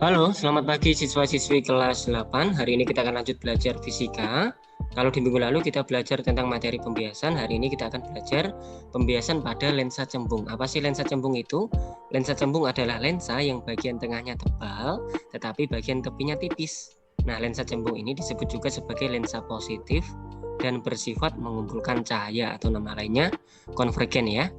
Halo, selamat pagi siswa-siswi kelas 8. Hari ini kita akan lanjut belajar fisika. Kalau di minggu lalu kita belajar tentang materi pembiasan, hari ini kita akan belajar pembiasan pada lensa cembung. Apa sih lensa cembung itu? Lensa cembung adalah lensa yang bagian tengahnya tebal, tetapi bagian tepinya tipis. Nah, lensa cembung ini disebut juga sebagai lensa positif dan bersifat mengumpulkan cahaya atau nama lainnya konvergen ya.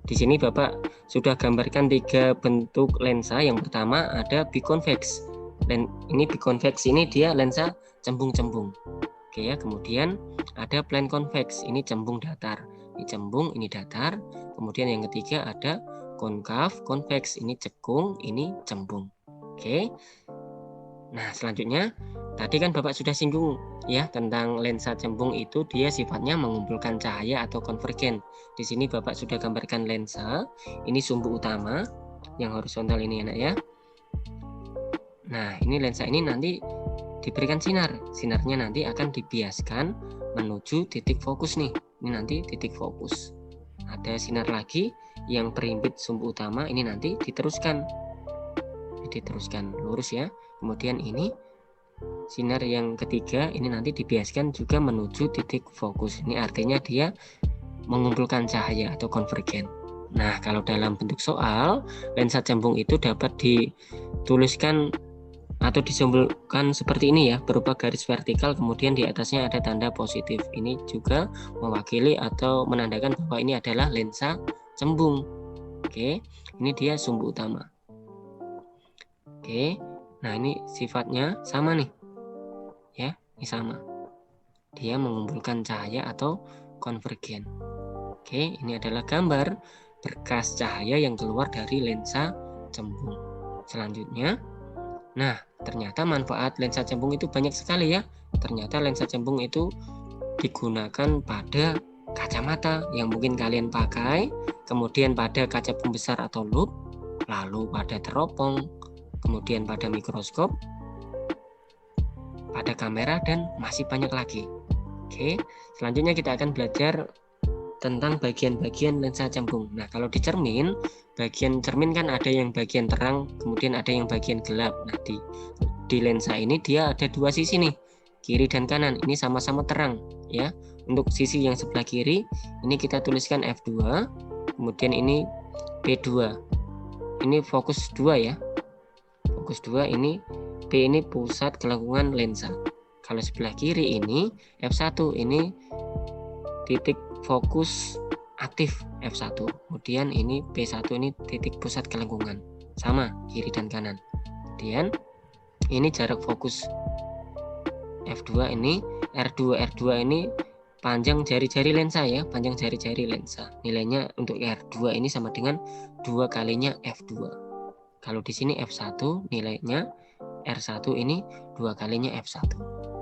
Di sini Bapak sudah gambarkan 3 bentuk lensa. Yang pertama ada biconvex. Ini biconvex ini dia lensa cembung-cembung. Oke ya, kemudian ada plane convex. Ini cembung datar. Ini cembung, ini datar. Kemudian yang ketiga ada konkav convex. Ini cekung, ini cembung. Oke. Nah, selanjutnya tadi kan Bapak sudah singgung ya tentang lensa cembung itu dia sifatnya mengumpulkan cahaya atau konvergen. Di sini Bapak sudah gambarkan lensa. Ini sumbu utama yang horizontal ini enak ya. Nah, ini lensa ini nanti diberikan sinar. Sinarnya nanti akan dibiaskan menuju titik fokus nih. Ini nanti titik fokus. Ada sinar lagi yang berimbit sumbu utama ini nanti diteruskan lurus ya. Kemudian ini sinar yang ketiga ini nanti dibiaskan juga menuju titik fokus. Ini artinya dia mengumpulkan cahaya atau konvergen. Nah, kalau dalam bentuk soal, lensa cembung itu dapat dituliskan atau disimbolkan seperti ini ya, berupa garis vertikal, kemudian di atasnya ada tanda positif. Ini juga mewakili atau menandakan bahwa ini adalah lensa cembung. Oke, ini dia sumbu utama. Oke, nah ini sifatnya sama nih, ya, ini sama. Dia mengumpulkan cahaya atau konvergen. Oke, ini adalah gambar berkas cahaya yang keluar dari lensa cembung. Selanjutnya, nah ternyata manfaat lensa cembung itu banyak sekali ya. Ternyata lensa cembung itu digunakan pada kacamata yang mungkin kalian pakai, kemudian pada kaca pembesar atau lup, lalu pada teropong, kemudian pada mikroskop, pada kamera, dan masih banyak lagi. Oke, selanjutnya kita akan belajar tentang bagian-bagian lensa cembung. Nah, kalau di cermin, bagian cermin kan ada yang bagian terang, kemudian ada yang bagian gelap. Nah, di lensa ini dia ada dua sisi nih, kiri dan kanan. Ini sama-sama terang ya. Untuk sisi yang sebelah kiri, ini kita tuliskan F2, kemudian ini P2. Ini fokus 2 ya. Fokus 2 ini P ini pusat kelengkungan lensa. Kalau sebelah kiri ini F1, ini titik fokus aktif F1. Kemudian ini P1 ini titik pusat kelengkungan. Sama kiri dan kanan. Kemudian ini jarak fokus F2 ini R2. R2 ini panjang jari-jari lensa ya, panjang jari-jari lensa. Nilainya untuk R2 ini sama dengan 2 kalinya F2. Kalau di sini F1 nilainya R1 ini 2 kalinya F1.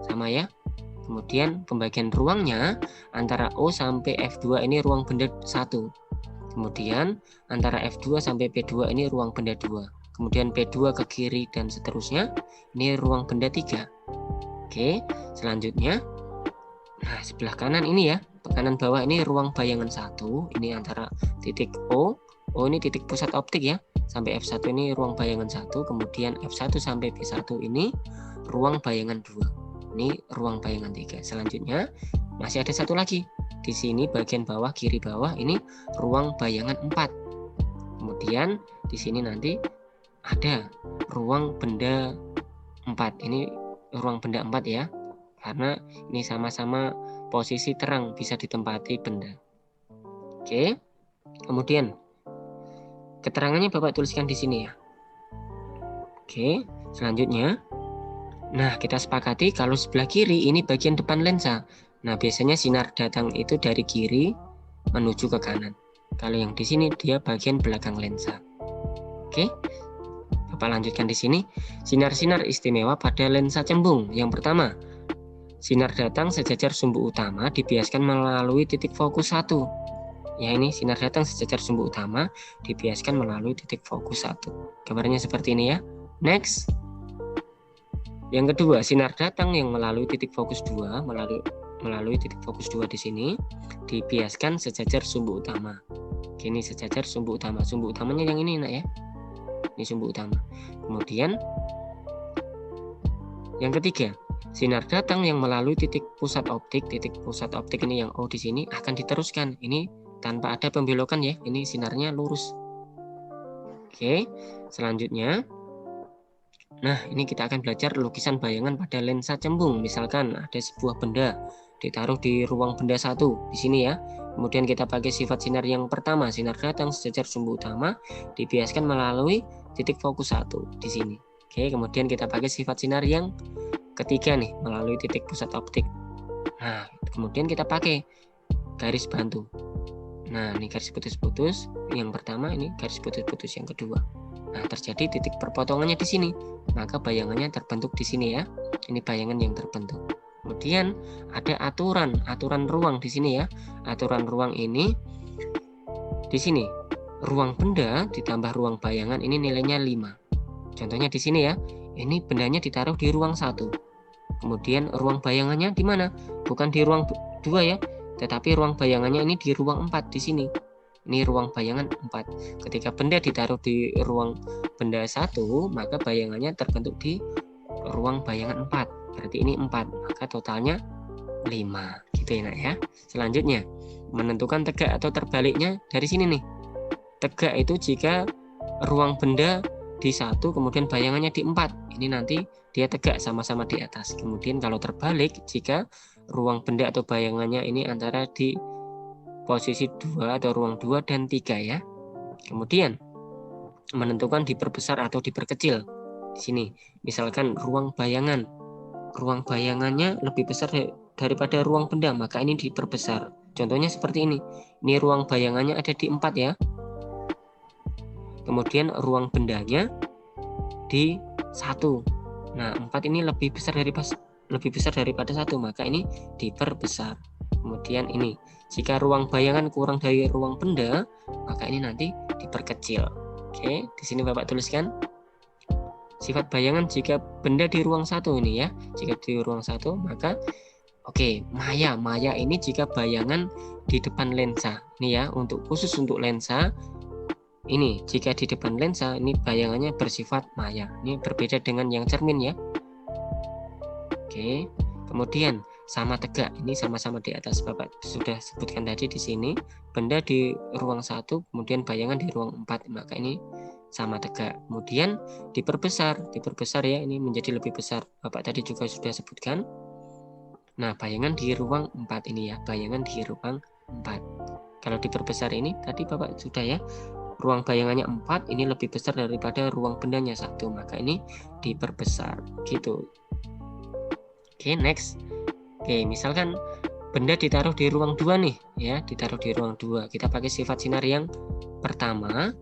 Sama ya. Kemudian pembagian ruangnya antara O sampai F2 ini ruang benda 1. Kemudian antara F2 sampai P2 ini ruang benda 2. Kemudian P2 ke kiri dan seterusnya ini ruang benda 3. Oke, selanjutnya nah sebelah kanan ini ya, kanan bawah ini ruang bayangan 1. Ini antara titik O ini titik pusat optik ya, sampai F1 ini ruang bayangan 1, kemudian F1 sampai P1 ini ruang bayangan 2. Ini ruang bayangan 3. Selanjutnya masih ada satu lagi. Di sini bagian bawah kiri bawah ini ruang bayangan 4. Kemudian di sini nanti ada ruang benda 4. Ini ruang benda 4 ya. Karena ini sama-sama posisi terang, bisa ditempati benda. Oke. Kemudian keterangannya Bapak tuliskan di sini ya. Oke, selanjutnya. Nah, kita sepakati kalau sebelah kiri ini bagian depan lensa. Nah, biasanya sinar datang itu dari kiri menuju ke kanan. Kalau yang di sini dia bagian belakang lensa. Oke. Bapak lanjutkan di sini. Sinar-sinar istimewa pada lensa cembung. Yang pertama, sinar datang sejajar sumbu utama dibiaskan melalui titik fokus 1. Ya, ini sinar datang sejajar sumbu utama dibiaskan melalui titik fokus 1. Gambarnya seperti ini ya. Next. Yang kedua, sinar datang yang melalui titik fokus 2, melalui titik fokus 2 di sini dibiaskan sejajar sumbu utama. Oke, ini sejajar sumbu utama. Sumbu utamanya yang ini, Nak ya. Ini sumbu utama. Kemudian yang ketiga, sinar datang yang melalui titik pusat optik. Titik pusat optik ini yang O di sini akan diteruskan. Ini tanpa ada pembelokan ya. Ini sinarnya lurus. Oke, selanjutnya. Nah, ini kita akan belajar lukisan bayangan pada lensa cembung. Misalkan ada sebuah benda ditaruh di ruang benda 1 di sini ya. Kemudian kita pakai sifat sinar yang pertama, sinar datang sejajar sumbu utama dibiaskan melalui titik fokus 1 di sini. Oke, kemudian kita pakai sifat sinar yang ketiga nih, melalui titik pusat optik. Nah, kemudian kita pakai garis bantu. Nah, ini garis putus-putus yang pertama, ini garis putus-putus yang kedua. Nah, terjadi titik perpotongannya di sini. Maka bayangannya terbentuk di sini ya. Ini bayangan yang terbentuk. Kemudian ada aturan ruang di sini ya. Aturan ruang ini di sini. Ruang benda ditambah ruang bayangan ini nilainya 5. Contohnya di sini ya. Ini bendanya ditaruh di ruang 1. Kemudian ruang bayangannya di mana? Bukan di ruang 2 ya, tetapi ruang bayangannya ini di ruang 4 di sini. Ini ruang bayangan 4. Ketika benda ditaruh di ruang benda 1, maka bayangannya terbentuk di ruang bayangan 4. Berarti ini 4, maka totalnya 5. Gitu ya, Nak ya. Selanjutnya, menentukan tegak atau terbaliknya dari sini nih. Tegak itu jika ruang benda di 1, kemudian bayangannya di 4. Ini nanti dia tegak sama-sama di atas. Kemudian kalau terbalik, jika ruang benda atau bayangannya ini antara di posisi 2 atau ruang 2 dan 3 ya. Kemudian menentukan diperbesar atau diperkecil. Di sini, misalkan ruang bayangannya lebih besar daripada ruang benda, maka ini diperbesar. Contohnya seperti ini. Ini ruang bayangannya ada di 4 ya. Kemudian ruang bendanya di 1. Nah, 4 ini lebih besar daripada 1, maka ini diperbesar. Kemudian ini, jika ruang bayangan kurang dari ruang benda, maka ini nanti diperkecil. Oke, di sini Bapak tuliskan sifat bayangan jika benda di ruang 1 ini ya. Jika di ruang 1, maka oke, maya ini jika bayangan di depan lensa. Ini ya, khusus untuk lensa. Ini jika di depan lensa, ini bayangannya bersifat maya. Ini berbeda dengan yang cermin ya. Oke, kemudian sama tegak, ini sama-sama di atas. Bapak sudah sebutkan tadi di sini, benda di ruang 1, kemudian bayangan di ruang 4, maka ini sama tegak. Kemudian diperbesar ya, ini menjadi lebih besar. Bapak tadi juga sudah sebutkan. Nah, bayangan di ruang 4 ini ya, bayangan di ruang 4. Kalau diperbesar ini tadi Bapak sudah ya, ruang bayangannya 4, ini lebih besar daripada ruang bendanya 1, maka ini diperbesar gitu. Oke, next. Oke, misalkan benda ditaruh di ruang 2 nih ya, ditaruh di ruang 2. Kita pakai sifat sinar yang pertama,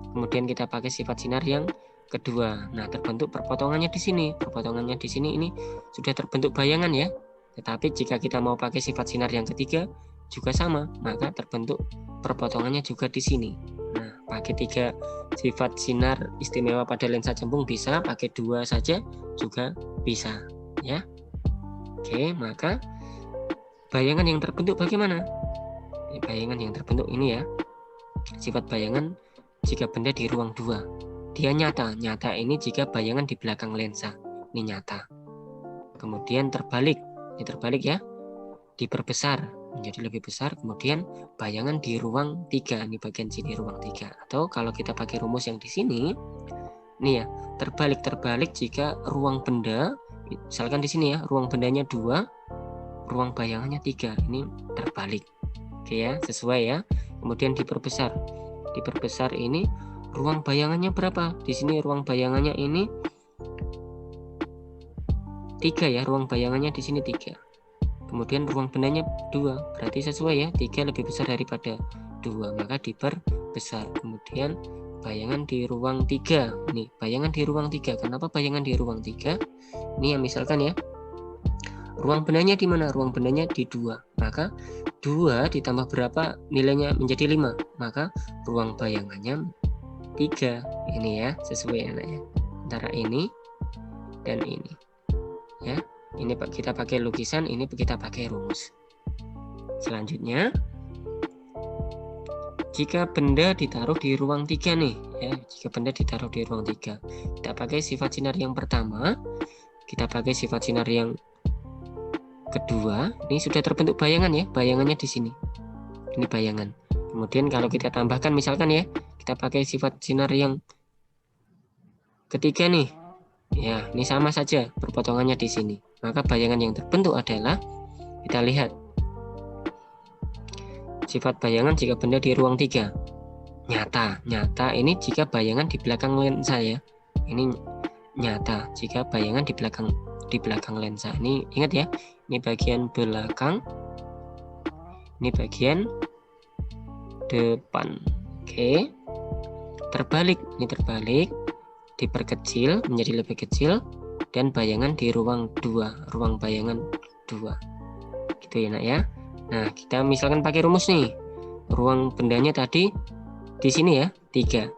kemudian kita pakai sifat sinar yang kedua. Nah, terbentuk perpotongannya di sini. Perpotongannya di sini ini sudah terbentuk bayangan ya. Tetapi jika kita mau pakai sifat sinar yang ketiga juga sama, maka terbentuk perpotongannya juga di sini. Nah, pakai 3 sifat sinar istimewa pada lensa cembung bisa, pakai 2 saja juga bisa ya. Oke, maka bayangan yang terbentuk bagaimana? Bayangan yang terbentuk ini ya. Sifat bayangan jika benda di ruang 2. Dia nyata. Nyata ini jika bayangan di belakang lensa. Ini nyata. Kemudian terbalik. Ini terbalik ya. Diperbesar menjadi lebih besar. Kemudian bayangan di ruang 3. Ini bagian sini ruang 3. Atau kalau kita pakai rumus yang di sini, ini ya, terbalik jika ruang benda, misalkan di sini ya, ruang bendanya 2, ruang bayangannya 3. Ini terbalik. Oke ya, sesuai ya. Kemudian diperbesar. Diperbesar ini ruang bayangannya berapa? Di sini ruang bayangannya ini 3 ya, ruang bayangannya di sini 3. Kemudian ruang bendanya 2, berarti sesuai ya, 3 lebih besar daripada 2, maka diperbesar. Kemudian bayangan di ruang 3. Nih, bayangan di ruang 3. Kenapa bayangan di ruang 3? Ini yang misalkan ya. Ruang bendanya di mana? Ruang bendanya di 2. Maka 2 ditambah berapa nilainya menjadi 5. Maka ruang bayangannya 3. Ini ya, sesuai anaknya. Antara ini dan ini. Ya. Ini kita pakai lukisan, ini kita pakai rumus. Selanjutnya, jika benda ditaruh di ruang 3 nih, ya, jika benda ditaruh di ruang 3, kita pakai sifat sinar yang pertama, kita pakai sifat sinar yang kedua. Ini sudah terbentuk bayangan ya, bayangannya di sini. Ini bayangan. Kemudian kalau kita tambahkan misalkan ya, kita pakai sifat sinar yang ketiga nih. Ya, ini sama saja perpotongannya di sini. Maka bayangan yang terbentuk adalah, kita lihat sifat bayangan jika benda di ruang 3. Nyata ini jika bayangan di belakang lensa ya. Ini nyata jika bayangan di belakang lensa. Ini ingat ya, ini bagian belakang, ini bagian depan. Oke. Terbalik, ini terbalik, diperkecil menjadi lebih kecil, dan bayangan di ruang 2, ruang bayangan 2. Gitu ya nak ya. Nah, kita misalkan pakai rumus nih. Ruang bendanya tadi di sini ya, 3.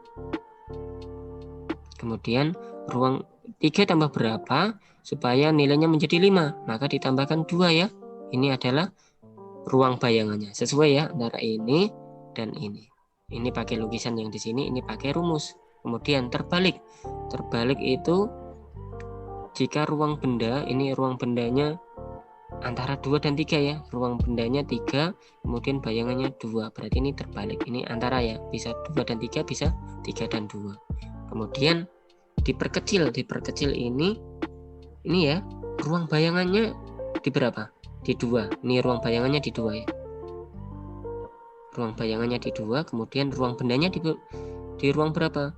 Kemudian ruang 3 tambah berapa supaya nilainya menjadi 5? Maka ditambahkan 2 ya. Ini adalah ruang bayangannya. Sesuai ya antara ini dan ini. Ini pakai lukisan yang di sini, ini pakai rumus. Kemudian terbalik. Terbalik itu jika ruang benda, ini ruang bendanya antara 2 dan 3 ya. Ruang bendanya 3, kemudian bayangannya 2. Berarti ini terbalik. Ini antara ya, bisa 2 dan 3, bisa 3 dan 2. Kemudian diperkecil. Diperkecil ini ya, ruang bayangannya di berapa? Di 2. Ini ruang bayangannya di 2 ya. Ruang bayangannya di 2, kemudian ruang bendanya di ruang berapa?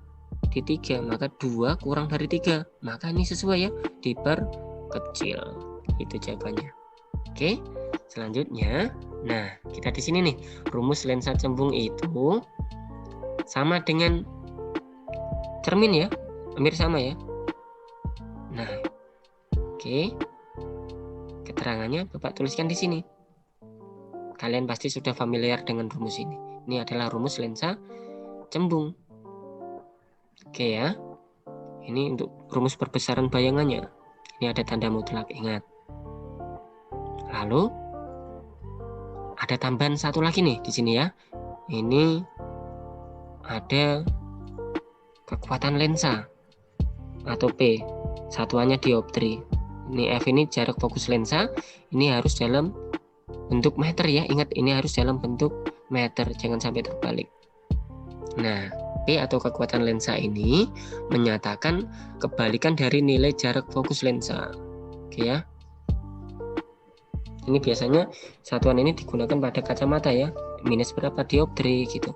Di 3. Maka 2 kurang dari 3. Maka ini sesuai ya, diperkecil. Itu jawabannya. Oke, selanjutnya, nah kita di sini nih, rumus lensa cembung itu sama dengan cermin ya, hampir sama ya. Nah, oke, keterangannya Bapak tuliskan di sini. Kalian pasti sudah familiar dengan rumus ini. Ini adalah rumus lensa cembung. Oke ya, ini untuk rumus perbesaran bayangannya. Ini ada tanda mutlak, ingat. Lalu ada tambahan satu lagi nih di sini ya. Ini ada kekuatan lensa atau P, satuannya dioptri. Ini F ini jarak fokus lensa. Ini harus dalam bentuk meter ya. Ingat, ini harus dalam bentuk meter, jangan sampai terbalik. Nah, P atau kekuatan lensa ini menyatakan kebalikan dari nilai jarak fokus lensa. Oke ya. Ini biasanya satuan ini digunakan pada kacamata ya, minus berapa dioptri gitu.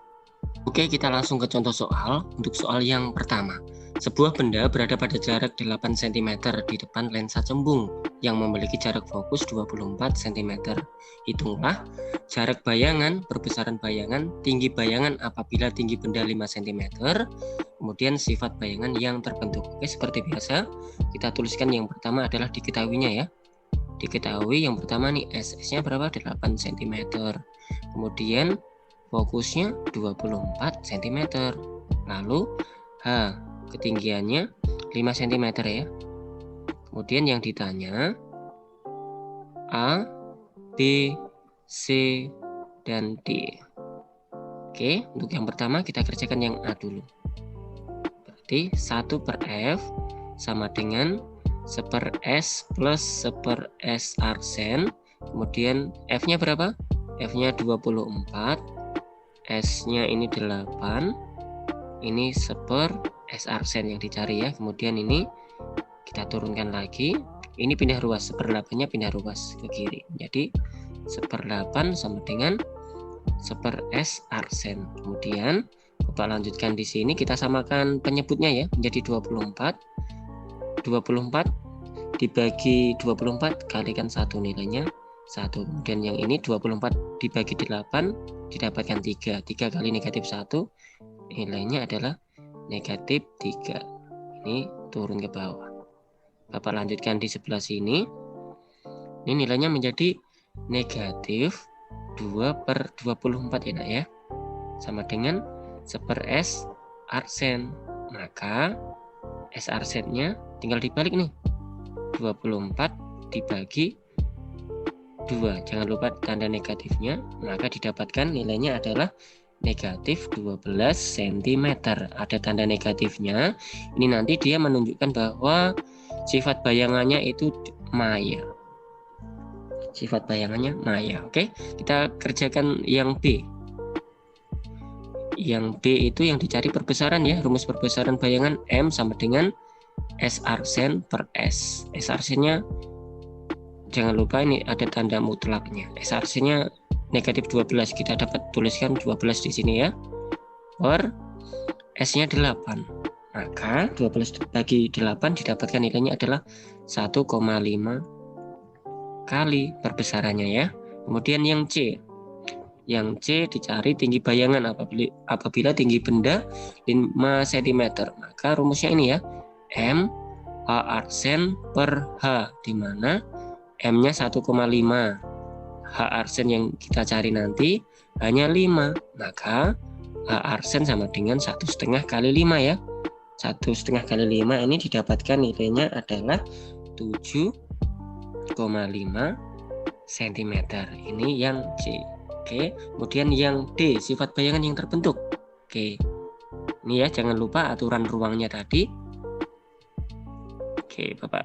Oke, kita langsung ke contoh soal. Untuk soal yang pertama, sebuah benda berada pada jarak 8 cm di depan lensa cembung yang memiliki jarak fokus 24 cm. Hitunglah jarak bayangan, perbesaran bayangan, tinggi bayangan apabila tinggi benda 5 cm, kemudian sifat bayangan yang terbentuk. Oke, seperti biasa, kita tuliskan yang pertama adalah diketahuinya ya. Diketahui yang pertama nih, SS-nya berapa? 8 cm. Kemudian fokusnya 24 cm. Lalu H, ketinggiannya 5 cm ya. Kemudian yang ditanya A, B, C, dan D. Oke, untuk yang pertama kita kerjakan yang A dulu. Berarti 1/F sama dengan 1/S plus 1/S arsen. Kemudian F-nya berapa? F-nya 24, S-nya ini 8, ini 1/S arsen yang dicari ya. Kemudian ini kita turunkan lagi, ini pindah ruas, 1/8-nya pindah ruas ke kiri. Jadi 1/8 sama dengan 1/S arsen. Kemudian Bapak lanjutkan di sini, kita samakan penyebutnya ya, menjadi 24. 24 dibagi 24 kalikan 1, nilainya 1. Kemudian yang ini 24 dibagi 8 didapatkan 3. 3 kali negatif 1 nilainya adalah negatif 3. Ini turun ke bawah. Bapak lanjutkan di sebelah sini. Ini nilainya menjadi negatif 2/24 ya nak ya. Sama dengan 1/S arsen. Maka S arsennya tinggal dibalik nih. 24 dibagi 2. Jangan lupa tanda negatifnya. Maka didapatkan nilainya adalah negatif 12 cm. Ada tanda negatifnya. Ini nanti dia menunjukkan bahwa sifat bayangannya itu maya. Sifat bayangannya maya. Oke, kita kerjakan yang B. Yang B itu yang dicari perbesaran ya. Rumus perbesaran bayangan M sama dengan S arsen per S. S arsennya jangan lupa ini ada tanda mutlaknya. S arsennya negatif 12. Kita dapat tuliskan 12 di sini ya. Per S-nya 8. Maka 12 bagi 8 didapatkan nilainya adalah 1,5 kali perbesarannya ya. Kemudian yang C. Yang C dicari tinggi bayangan apabila tinggi benda 5 cm. Maka rumusnya ini ya. M H arsen per H, di mana M-nya 1,5. H arsen yang kita cari nanti hanya 5. Maka H arsen sama dengan 1,5 kali 5 ya. 1,5 kali 5 ini didapatkan nilainya adalah 7,5 cm. Ini yang C. Oke, kemudian yang D, sifat bayangan yang terbentuk. Oke, ini ya, jangan lupa aturan ruangnya tadi. Oke, Bapak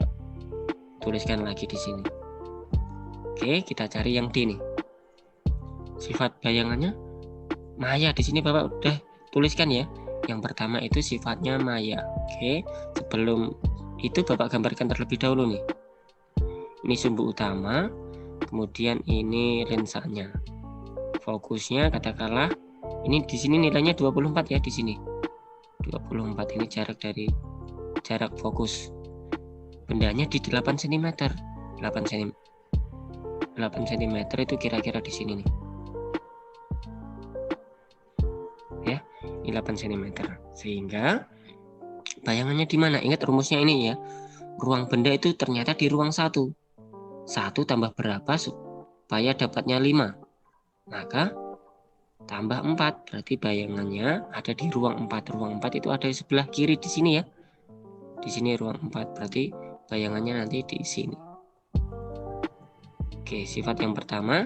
tuliskan lagi di sini. Oke, kita cari yang D nih. Sifat bayangannya maya. Di sini Bapak udah tuliskan ya. Yang pertama itu sifatnya maya. Oke, sebelum itu Bapak gambarkan terlebih dahulu nih. Ini sumbu utama, kemudian ini lensanya. Fokusnya katakanlah ini di sini nilainya 24 ya di sini. 24 ini jarak fokus. Bendanya di 8 cm. 8 cm itu kira-kira di sini nih. Ya, ini 8 cm. Sehingga bayangannya di mana? Ingat rumusnya ini ya. Ruang benda itu ternyata di ruang 1. 1 tambah berapa supaya dapatnya 5? Maka tambah 4, berarti bayangannya ada di ruang 4. Ruang 4 itu ada di sebelah kiri di sini ya. Di sini ruang 4, berarti bayangannya nanti di sini. Oke, sifat yang pertama,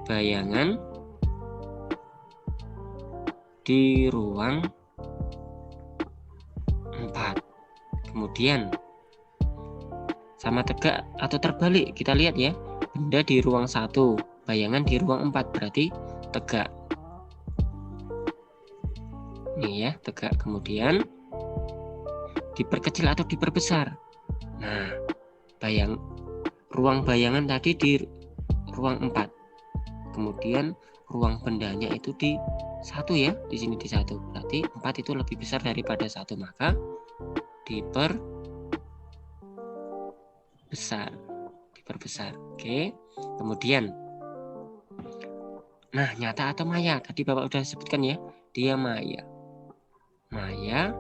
bayangan di ruang 4. Kemudian sama tegak atau terbalik, kita lihat ya. Benda di ruang 1, bayangan di ruang 4, berarti tegak. Nih ya, tegak. Kemudian diperkecil atau diperbesar. Nah, ruang bayangan tadi di ruang 4. Kemudian ruang bendanya itu di 1 ya, di sini di 1. Berarti 4 itu lebih besar daripada 1, maka diperbesar. Oke. Kemudian nah, nyata atau maya? Tadi Bapak udah sebutkan ya, dia maya. Maya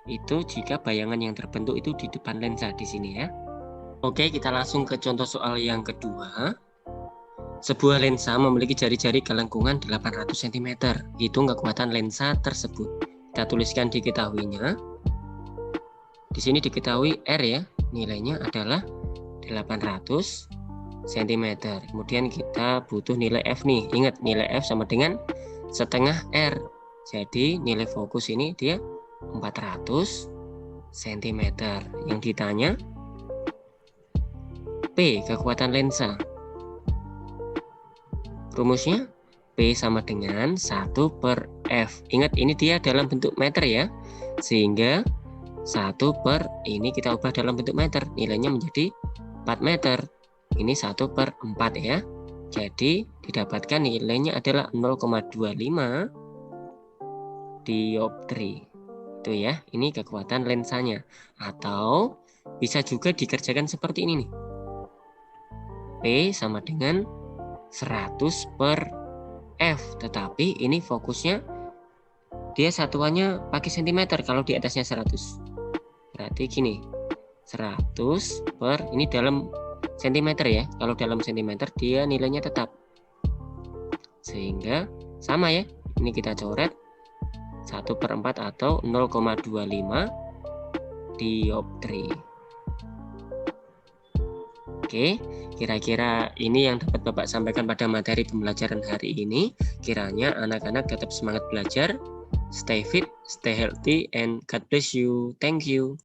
itu jika bayangan yang terbentuk itu di depan lensa di sini ya. Oke, kita langsung ke contoh soal yang kedua. Sebuah lensa memiliki jari-jari kelengkungan 800 cm. Hitung kekuatan lensa tersebut. Kita tuliskan diketahuinya. Di sini diketahui R ya, nilainya adalah 800 cm. Kemudian kita butuh nilai F nih. Ingat, nilai F sama dengan setengah R. Jadi nilai fokus ini dia 400 cm. Yang ditanya P, kekuatan lensa. Rumusnya P sama dengan 1/F. Ingat, ini dia dalam bentuk meter ya. Sehingga 1/, ini kita ubah dalam bentuk meter. Nilainya menjadi 4 meter. Ini 1/4 ya. Jadi didapatkan nilainya adalah 0,25 dioptri. Itu ya, ini kekuatan lensanya. Atau bisa juga dikerjakan seperti ini nih. P sama dengan 100/F. Tetapi ini fokusnya dia satuannya pakai sentimeter kalau di atasnya 100. Berarti gini, 100 per, ini dalam sentimeter ya. Kalau dalam sentimeter dia nilainya tetap. Sehingga sama ya, ini kita coret 1/4 atau 0,25 dioptri. Oke, kira-kira ini yang dapat Bapak sampaikan pada materi pembelajaran hari ini. Kiranya anak-anak tetap semangat belajar, stay fit, stay healthy, and God bless you. Thank you.